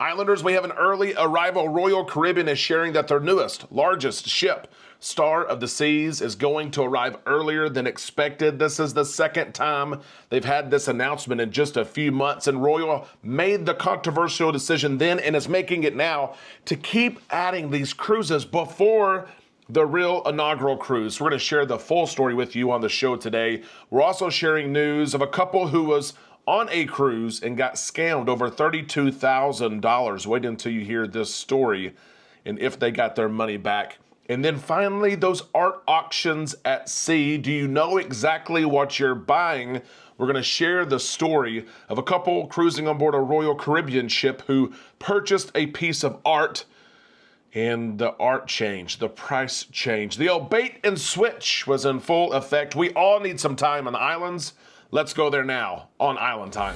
Islanders, we have an early arrival. Royal Caribbean is sharing that their newest, largest ship, Star of the Seas, is going to arrive earlier than expected. This is the second time they've had this announcement in just a few months, and Royal made the controversial decision then and is making it now to keep adding these cruises before the real inaugural cruise. We're going to share the full story with you on the show today. We're also sharing news of a couple who was on a cruise and got scammed over $32,000. Wait until you hear this story and if they got their money back. And then finally, those art auctions at sea. Do you know exactly what you're buying? We're going to share the story of a couple cruising on board a Royal Caribbean ship who purchased a piece of art, and the art changed, the price changed. The old bait and switch was in full effect. We all need some time on the islands. Let's go there now on Island Time.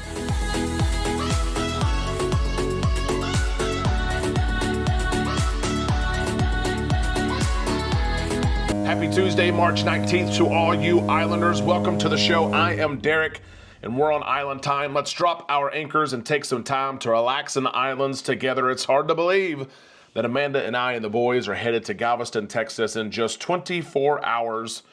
Happy Tuesday, March 19th to all you Islanders. Welcome to the show. I am Derek, and we're on Island Time. Let's drop our anchors and take some time to relax in the islands together. It's hard to believe that Amanda and I and the boys are headed to Galveston, Texas in just 24 hours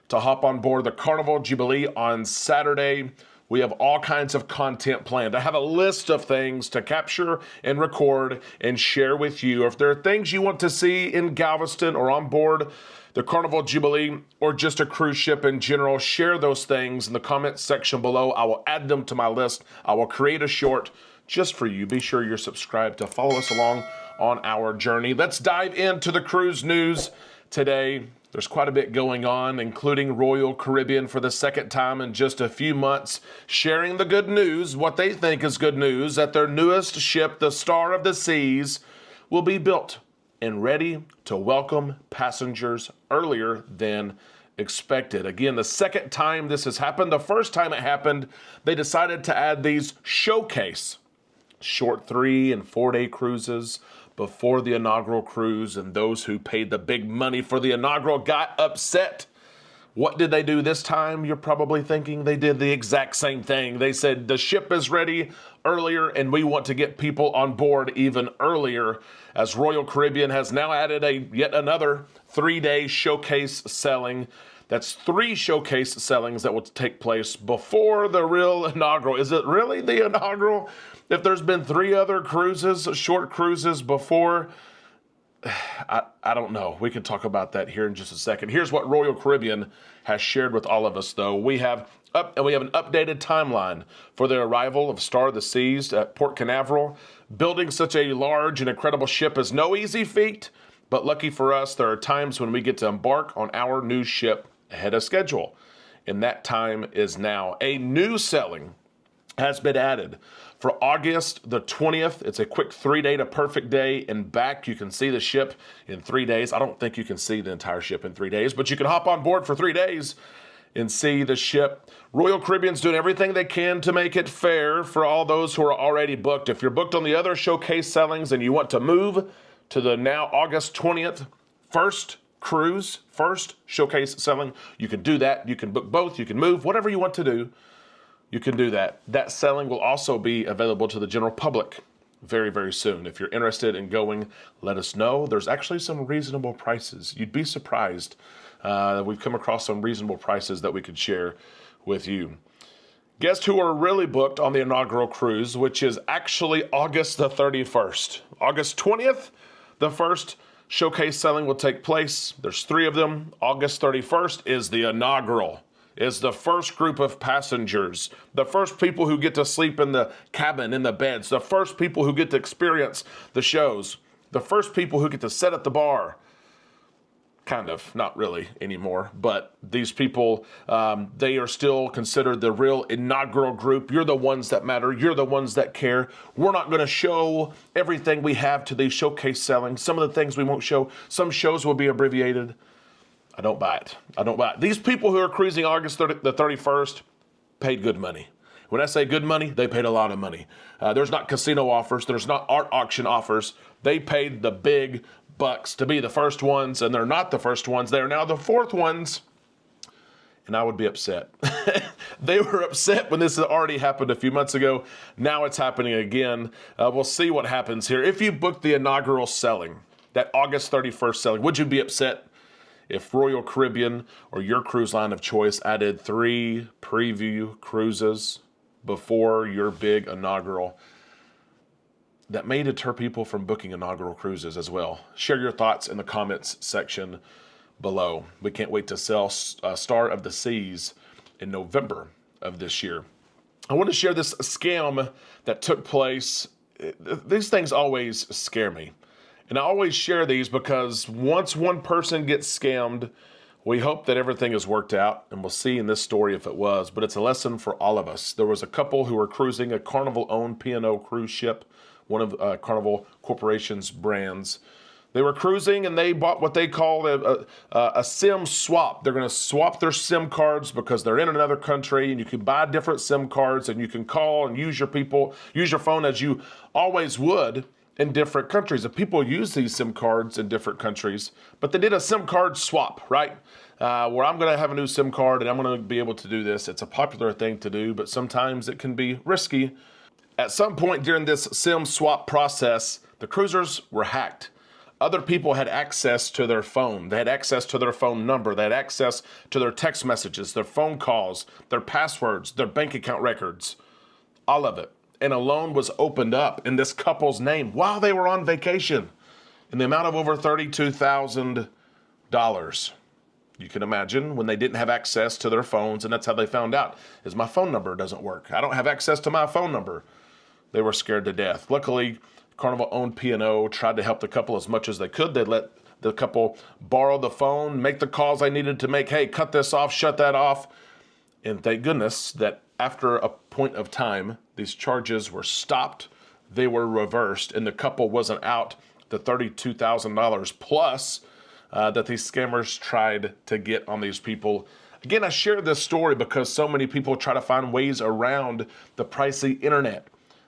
to hop on board the Carnival Jubilee on Saturday. We have all kinds of content planned. I have a list of things to capture and record and share with you. If there are things you want to see in Galveston or on board the Carnival Jubilee or just a cruise ship in general, share those things in the comments section below. I will add them to my list. I will create a short just for you. Be sure you're subscribed to follow us along on our journey. Let's dive into the cruise news today. There's quite a bit going on, including Royal Caribbean for the second time in just a few months, sharing the good news, what they think is good news, that their newest ship, the Star of the Seas, will be built and ready to welcome passengers earlier than expected. Again, the second time this has happened. The first time it happened, they decided to add these showcase short 3 and 4 day cruises before the inaugural cruise, and those who paid the big money for the inaugural got upset. What did they do this time? You're probably thinking they did the exact same thing. They said the ship is ready earlier and we want to get people on board even earlier, as Royal Caribbean has now added yet another 3-day showcase selling. That's 3 showcase sellings that will take place before the real inaugural. Is it really the inaugural? If there's been 3 other cruises, short cruises before, I don't know. We can talk about that here in just a second. Here's what Royal Caribbean has shared with all of us, though. We have an updated timeline for the arrival of Star of the Seas at Port Canaveral. Building such a large and incredible ship is no easy feat, but lucky for us, there are times when we get to embark on our new ship ahead of schedule, and that time is now. A new selling has been added for August the 20th. It's a quick 3-day to perfect day and back. You can see the ship in 3 days. I don't think you can see the entire ship in 3 days, but you can hop on board for 3 days and see the ship. Royal Caribbean's doing everything they can to make it fair for all those who are already booked. If you're booked on the other showcase sellings and you want to move to the now August 20th first cruise, first showcase selling, you can do that. You can book both. You can move, whatever you want to do. You can do that. That selling will also be available to the general public very, very soon. If you're interested in going, let us know. There's actually some reasonable prices. You'd be surprised. We've come across some reasonable prices that we could share with you. Guess who are really booked on the inaugural cruise, which is actually August the 31st. August 20th, the first showcase selling will take place. There's 3 of them. August 31st is the inaugural. Is the first group of passengers, the first people who get to sleep in the cabin, in the beds, the first people who get to experience the shows, the first people who get to sit at the bar. Kind of, not really anymore, but these people, they are still considered the real inaugural group. You're the ones that matter. You're the ones that care. We're not going to show everything we have to these showcase sellings. Some of the things we won't show. Some shows will be abbreviated. I don't buy it. I don't buy it. These people who are cruising August the 31st paid good money. When I say good money, they paid a lot of money. There's not casino offers. There's not art auction offers. They paid the big bucks to be the first ones, and they're not the first ones. They're now the 4th ones. and I would be upset. They were upset when this had already happened a few months ago. Now it's happening again. We'll see what happens here. If you booked the inaugural selling, that August 31st selling, would you be upset if Royal Caribbean or your cruise line of choice added 3 preview cruises before your big inaugural? That may deter people from booking inaugural cruises as well. Share your thoughts in the comments section below. We can't wait to sell Star of the Seas in November of this year. I want to share this scam that took place. These things always scare me. And I always share these because once one person gets scammed, we hope that everything is worked out, and we'll see in this story if it was, but it's a lesson for all of us. There was a couple who were cruising a Carnival-owned P&O cruise ship, one of Carnival Corporation's brands. They were cruising and they bought what they call a SIM swap. They're going to swap their SIM cards because they're in another country, and you can buy different SIM cards and you can call and use your phone as you always would in different countries. And people use these SIM cards in different countries, but they did a SIM card swap, right? Where I'm going to have a new SIM card and I'm going to be able to do this. It's a popular thing to do, but sometimes it can be risky. At some point during this SIM swap process, the cruisers were hacked. Other people had access to their phone. They had access to their phone number. They had access to their text messages, their phone calls, their passwords, their bank account records, all of it. And a loan was opened up in this couple's name while they were on vacation in the amount of over $32,000. You can imagine when they didn't have access to their phones, and that's how they found out, is my phone number doesn't work. I don't have access to my phone number. They were scared to death. Luckily, Carnival-owned P&O tried to help the couple as much as they could. They let the couple borrow the phone, make the calls they needed to make. Hey, cut this off, shut that off. And thank goodness that after a point of time, these charges were stopped. They were reversed, and the couple wasn't out the $32,000 plus that these scammers tried to get on these people. Again, I share this story because so many people try to find ways around the pricey internet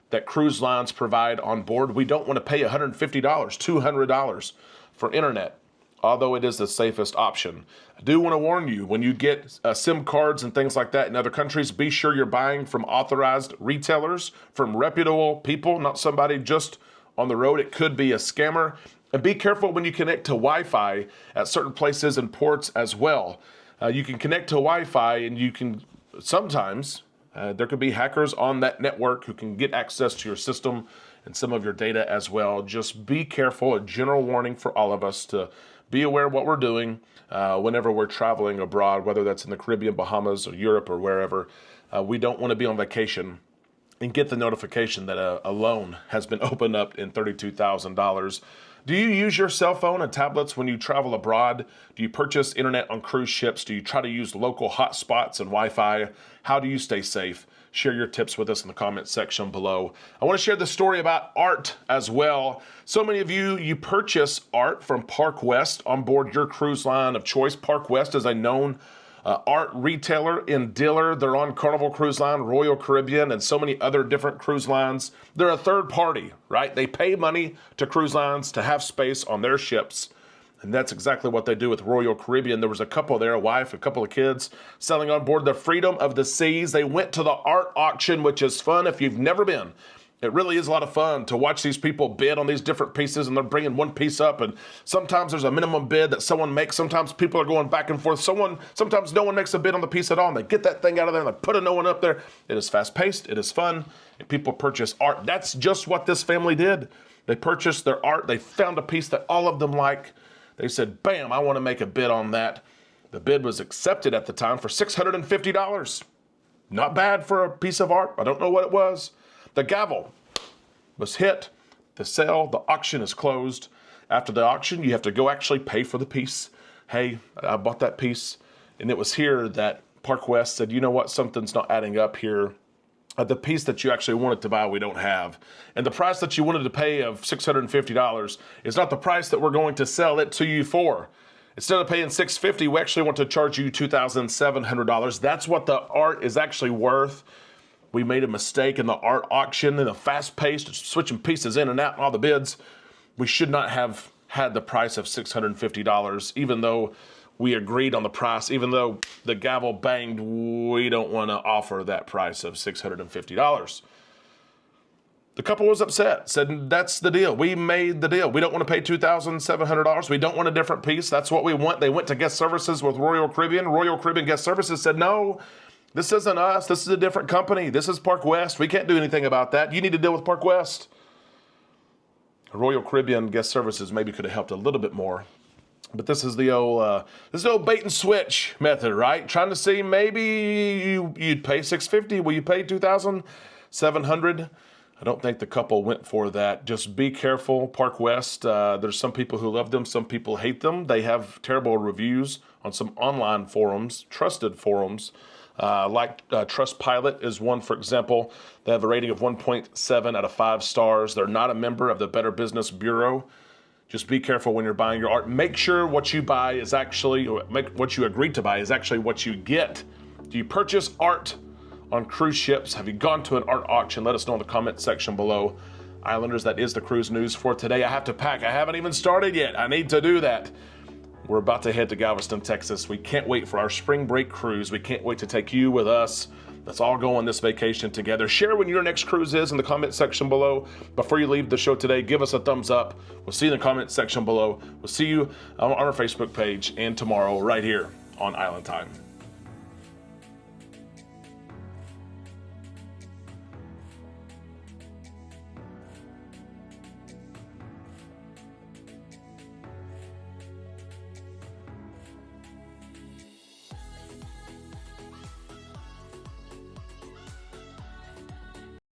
that cruise lines provide on board. We don't want to pay $150, $200 for internet, although it is the safest option. I do want to warn you, when you get SIM cards and things like that in other countries, be sure you're buying from authorized retailers, from reputable people, not somebody just on the road. It could be a scammer. And be careful when you connect to Wi-Fi at certain places and ports as well. You can connect to Wi-Fi and you can sometimes, there could be hackers on that network who can get access to your system and some of your data as well. Just be careful. A general warning for all of us to be aware of what we're doing whenever we're traveling abroad, whether that's in the Caribbean, Bahamas, or Europe, or wherever. We don't want to be on vacation and get the notification that a loan has been opened up in $32,000. Do you use your cell phone and tablets when you travel abroad? Do you purchase internet on cruise ships? Do you try to use local hotspots and Wi-Fi? How do you stay safe? Share your tips with us in the comments section below. I want to share the story about art as well. So many of you purchase art from Park West on board your cruise line of choice. Park West is a known art retailer and dealer. They're on Carnival Cruise Line, Royal Caribbean, and so many other different cruise lines. They're a third party, right? They pay money to cruise lines to have space on their ships. And that's exactly what they do with Royal Caribbean. There was a couple there, a wife, a couple of kids, selling on board the Freedom of the Seas. They went to the art auction, which is fun if you've never been. It really is a lot of fun to watch these people bid on these different pieces, and they're bringing one piece up, and sometimes there's a minimum bid that someone makes. Sometimes people are going back and forth. Sometimes no one makes a bid on the piece at all, and they get that thing out of there and they put a no one up there. It is fast-paced, it is fun, and people purchase art. That's just what this family did. They purchased their art. They found a piece that all of them like. They said, bam, I want to make a bid on that. The bid was accepted at the time for $650. Not bad for a piece of art. I don't know what it was. The gavel was hit. The sale, the auction is closed. After the auction, you have to go actually pay for the piece. Hey, I bought that piece. And it was here that Park West said, you know what, something's not adding up here. The piece that you actually wanted to buy, we don't have. And the price that you wanted to pay of $650 is not the price that we're going to sell it to you for. Instead of paying $650, we actually want to charge you $2,700. That's what the art is actually worth. We made a mistake in the art auction, in a fast-paced, switching pieces in and out and all the bids. We should not have had the price of $650, even though we agreed on the price, even though the gavel banged, we don't want to offer that price of $650. The couple was upset, said, that's the deal. We made the deal. We don't want to pay $2,700. We don't want a different piece. That's what we want. They went to guest services with Royal Caribbean. Royal Caribbean guest services said, no, this isn't us. This is a different company. This is Park West. We can't do anything about that. You need to deal with Park West. Royal Caribbean guest services maybe could have helped a little bit more. But this is the old bait and switch method, right? Trying to see, maybe you'd pay $650. Will you pay $2,700? I don't think the couple went for that. Just be careful. Park West, there's some people who love them, some people hate them. They have terrible reviews on some online forums, trusted forums, like Trustpilot is one, for example. They have a rating of 1.7 out of 5 stars. They're not a member of the Better Business Bureau. Just be careful when you're buying your art. Make sure what you buy is actually, what you agreed to buy is actually what you get. Do you purchase art on cruise ships? Have you gone to an art auction? Let us know in the comment section below. Islanders, that is the cruise news for today. I have to pack. I haven't even started yet. I need to do that. We're about to head to Galveston, Texas. We can't wait for our spring break cruise. We can't wait to take you with us. Let's all go on this vacation together. Share when your next cruise is in the comment section below. Before you leave the show today, give us a thumbs up. We'll see you in the comment section below. We'll see you on our Facebook page and tomorrow right here on Island Time.